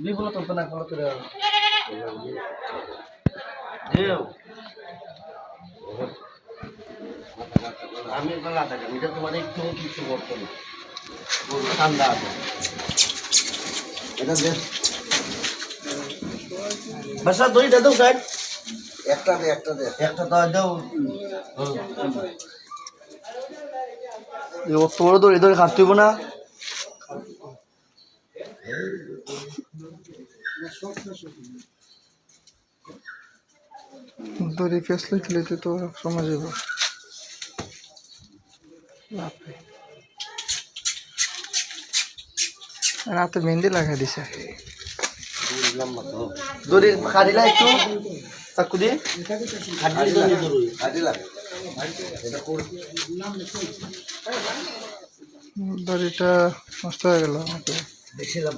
বিপুল তো না কল করে আমি বেলা থাকি এটা তোমার একটু কিছু করতে না ঠান্ডা আছে এটা বেশ বাসা দইটা দাও সাইড একটা দাও তোর দড়ি ধরে খাচ্ছি না দড়ি ফেসলে খেলেছে তো সময় যাব রাতে মেহেন্দি লাগাই দিছে দড়ি খাড়িলা একটু চাকু দিয়ে দড়িটা নষ্ট হয়ে গেল আমাকে দেখছিলাম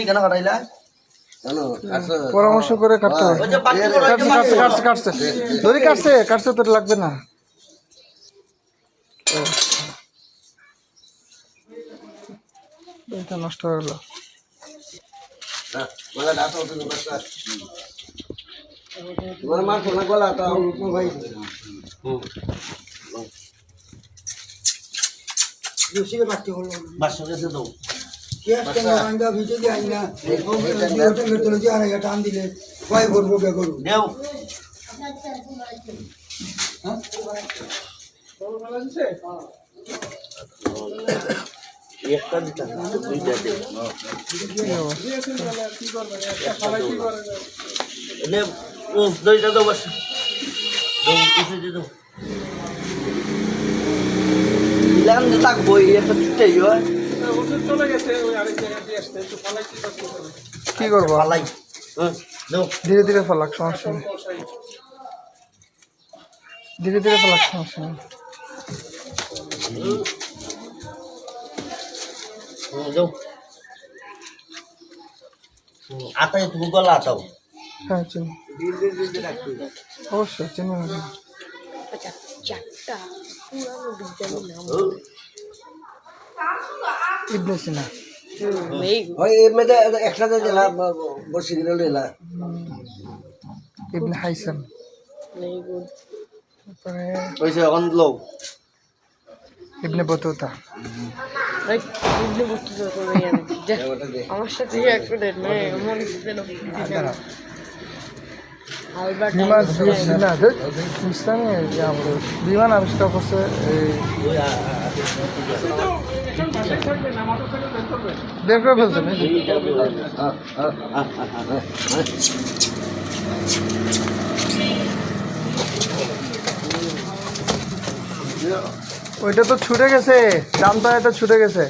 কেন কাটাইলা পরামর্শ করে কাটতে হবে কাটছে দড়ি কাটছে তোর লাগবে না এটা নষ্ট হয়ে গেল টান দিলে কয় করবো কে করবো একটা দিতাম দুইটা দেব দইটা দাও বাস দিলাম যে থাকবো একটা ছুটেই হয় কি করবো পালাই ধীরে ধীরে ফেলাক সমস্যা নেই ধীরে ধীরে ফেলাক সমস্যা নেই আতায় তুমি গলা আতাও হ্যাঁ চিনি অবশ্যই চিনি ইবনে সিনা একসাথে দিলা বসে গেল ইবনে হাইসাম তারপরে এখন লো ইবনে বতুতা আমার সাথে বিমান আবিষ্কার করছে বের করে ফেলছে ওইটা তো ছুটে গেছে জানতা এটা ছুটে গেছে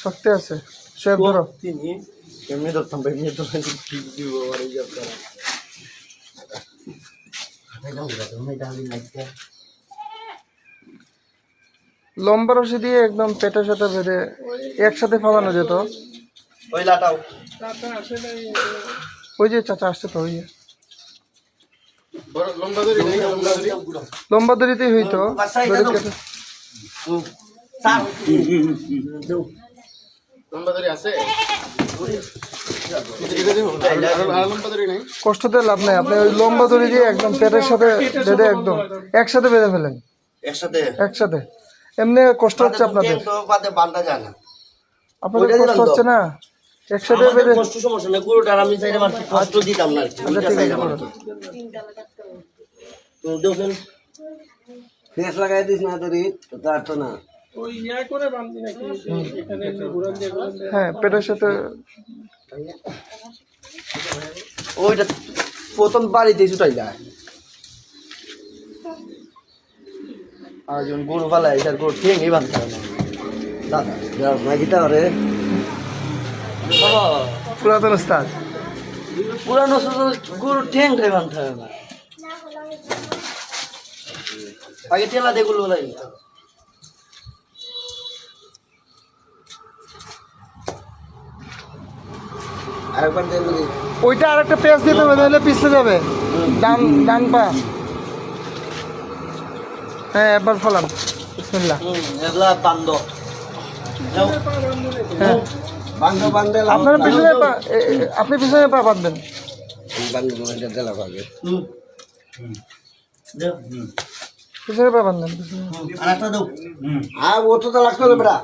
শক্তি আছে সব ধরো এমনি ধরতাম এমনি তো লম্বা রশি দিয়ে একদম পেটের সাথে বেঁধে একসাথে ফালানো যেত ওই লাটাও ওই যে চাচা আসছে তো ওই লম্বা দড়িতেই হইতো কষ্টতে লাভ নাই আপনি ওই লম্বা দড়ি দিয়ে একদম পেটের সাথে বেঁধে একদম একসাথে বেঁধে ফেলেন একসাথে এমনি কষ্ট হচ্ছে আপনাদের আপনাদের কষ্ট হচ্ছে না একসাথে বেঁধে সমস্যা নেই পুরোটা আমি চাইলে কষ্ট দিতাম না ফেস লাগাই দিস না তোর তার তো না হ্যাঁ পেটের সাথে ওইটা প্রথম বাড়িতে ছুটাই যায় আর যখন গরু পালায় এটা গরু ঠেঙে বাঁধতে হবে দাদা নাকিটা রে পুরাতন উস্তাদ পুরানো গরু ঠেং ঠাই বাঁধতে হবে না আগে টেলা দিয়ে গুলো বলাই ওইটা আর একটা পেঁয়াজ দিতে হবে নাহলে পিছলে যাবে ডান পা হ্যাঁ এবার ফলান বিসমিল্লাহ এগুলা বান্ধ হ্যাঁ বান্ধব বান্ধে আপনার পিছনে পা আপনি পিছনে পা বাঁধবেন পিছনে পা বাঁধবেন পিছনে আর একটা দাও আর ও তো লাগতো না বেটা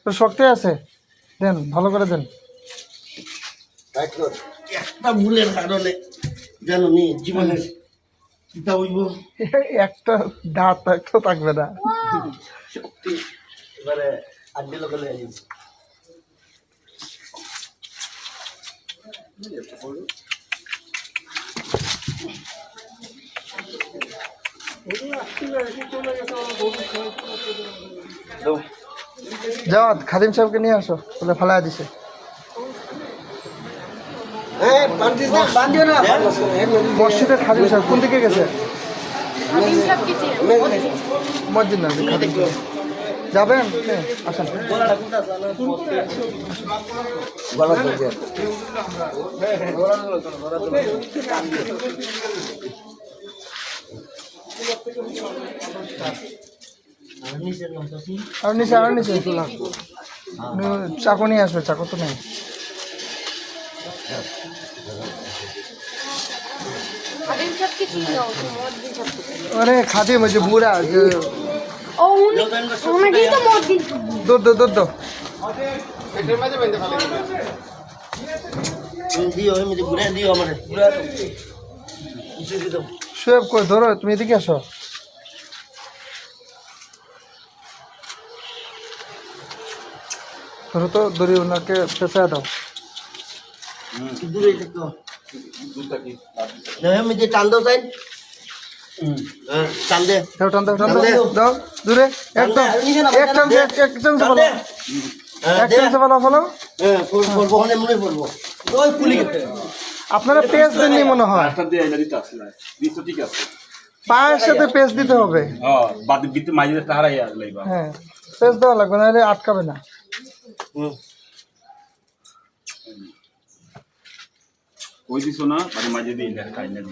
তো শক্তি আছে দেন ভালো করে দেন একটা ভুলের কারণে জানো নি জীবনে চিন্তা হইব একটা দাঁত একটাও থাকবে না শক্তি এবারে আড্ডি লোকে লয়ে যাইব যাও খাদিম সাহেবকে নিয়ে আসো বলে ফালা দিছে বান্ধিও না মসজিদের খাদিম সাহেব কোন দিকে গেছে মসজিদ না খাদিম সাহেব। যাবেন হ্যাঁ, আসেন আর নিচে চাকু নিয়ে আসবে চাকু তো নেই আরে খাদিম ওই যে বুড়া যে দুধ দিও এমনি ঘুরে দিও আমারে ঘুরে দিও শুয়েব কই ধরো তুমি এদিকে আসো ধরো তো দড়ি ওনাকে পেঁচায় দাও দূরে দেখো না এমনি টান দাও সাইন টান দে দাও টান দাও দূরে একদম এক চান্স বলো এক চান্স বলো হ্যাঁ পড়বো ওখানে মনে পড়বো ওই পুলি গেছে আপনারা পেজ দেননি মনে হয় পায়ের সাথে পেজ দিতে হবে হ্যাঁ পেজ দেওয়া লাগবে না আটকাবে না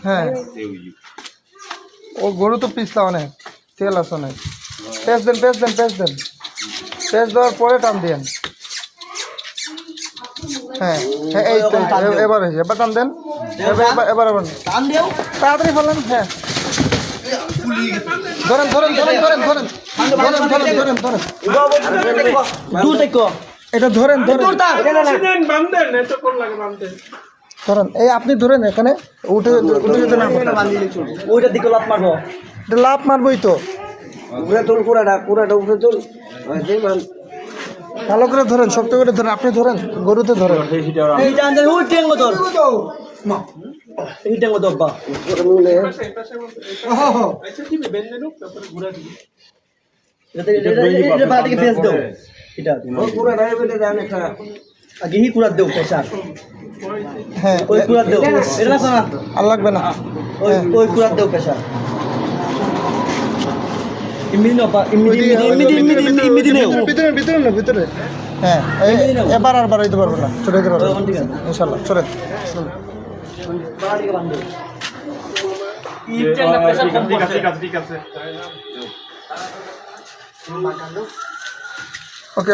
হ্যাঁ ও গরু তো পিছলা অনেক তেল আছে অনেক পেজ দেন পেজ দেওয়ার পরে টান দিয়েন হ্যাঁ হ্যাঁ এই তো এবার হয়েছে এবার টান দেন এবার টান দিও তাড়াতাড়ি ফেলেন হ্যাঁ ধরেন দূর দেখো এটা ধরেন এই আপনি ধরেন এখানে উঠে যেতে না ওইটার দিকে লাফ মারবো এটা লাভ মারবই তো উপরে তোল কুড়াটা উপরে তোল ভালো করে ধরেন শক্ত করে ধরেন আপনি ধরেন গরুতে ধরেন এই টান দে ওই টেঙ্গো তোর এই টেঙ্গো তো বা এটা বাদিকে ফেস দাও এটা কুড়াটা বেটে দেন একটা আগে হি কুড়া দাও পেশার হ্যাঁ ওই কুড়া দাও এটা না আর লাগবে না ওই কুড়া দাও পেশার ইমিদি নেও ভিতরে হ্যাঁ এবার আর বাড়াইতে পারবো না চলে যেতে পারবো ইনশাল্লাহ চলে ওকে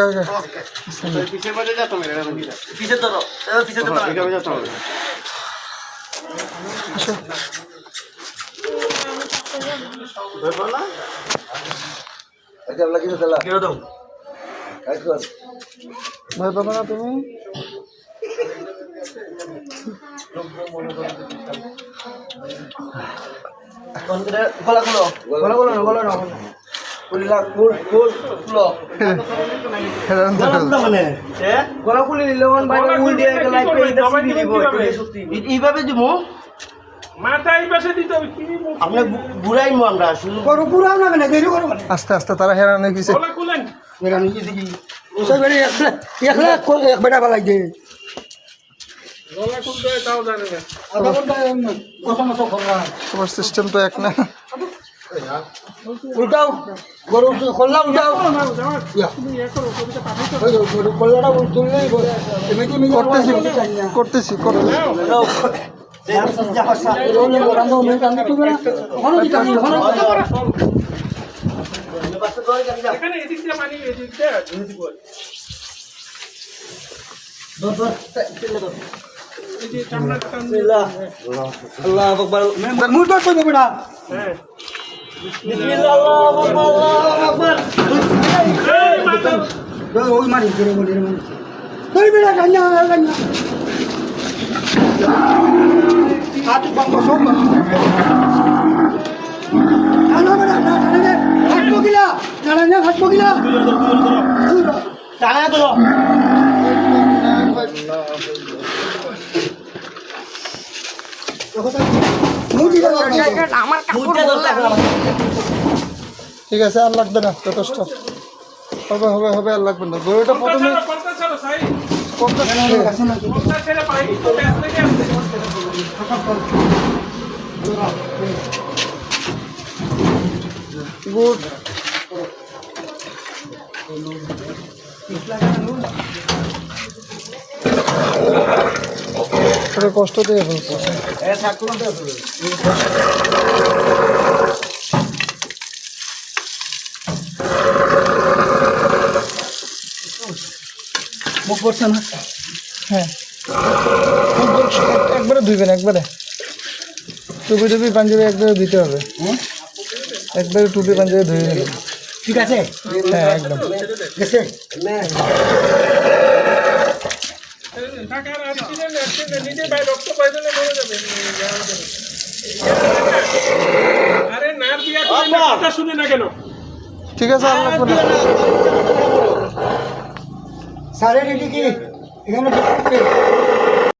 পিছে ধরো পিছে ধরো আচ্ছা লাগি না তালা কেউ দাও আইকন ভয় পাবে না তুমি গলা খুলো গলা না কুলিলা কুল কুলো মানে গলা কুলি নিলে ওন বাইরে উল দিয়ে গেল এইভাবে দিব মাথায় পাশে দিতে হবে কি আমরা ঘুরাইমু আমরা শুধু করো পুরা না না দেরি করো আস্তে আস্তে তারা হেরানো গেছে গলা খুলেন মেরা নিচে দিকে ওসব বেরে একলা এক বেটা বালাই দে গলা খুলতে হয় তাও জানে না আধা ঘন্টা কত মতো খরা তোমার সিস্টেম তো এক না উল্টাও গরু খোলা উল্টাও গরু খোলাটা তুললেই এমনি করতেছি এখানে এদিক দিয়ে পানি এদিক দিয়ে দিব এই যে চামড়া টান আল্লাহ আকবার মুখ ধর করবো বেটা হ্যাঁ বিসমিল্লাহ আল্লাহু আকবার আল্লাহু আকবার এই মাথা ওই মারি ধরে মারি তুই বেটা গান্না গান্না হাত বন্ধ সব না না বেটা না না হাত বগিলা না হাত বগিলা টাকা ধরো আমার কাপড় মুইটা ধরতে হবে ঠিক আছে আর লাগবে না যথেষ্ট হবে হবে হবে আর লাগবে না গরুটা প্রথমে পর্দা ছাড়ো সাই কোনটা পর্দা ছেড়ে পাই তো ব্যাস লেগে আসছে গুড কষ্ট দিয়ে ফেলছে এ ঠাকুর দে মুখ পড়ছে না হ্যাঁ একবারে ধুইবেন একবারে টুপি টুপি পাঞ্জাবি একবারে দিতে হবে একবারে টুপি পাঞ্জাবি ধুয়ে নেবেন ঠিক আছে হ্যাঁ একদম গেছে টাকার অ্যাক্সিডেন্ট নিজে ভাই রক্ত প্রয়োজনে মরে যাবে আরে না দিয়া কথা শুনে না কেন ঠিক আছে আর লাগবে না সারে রেডি কি এখানে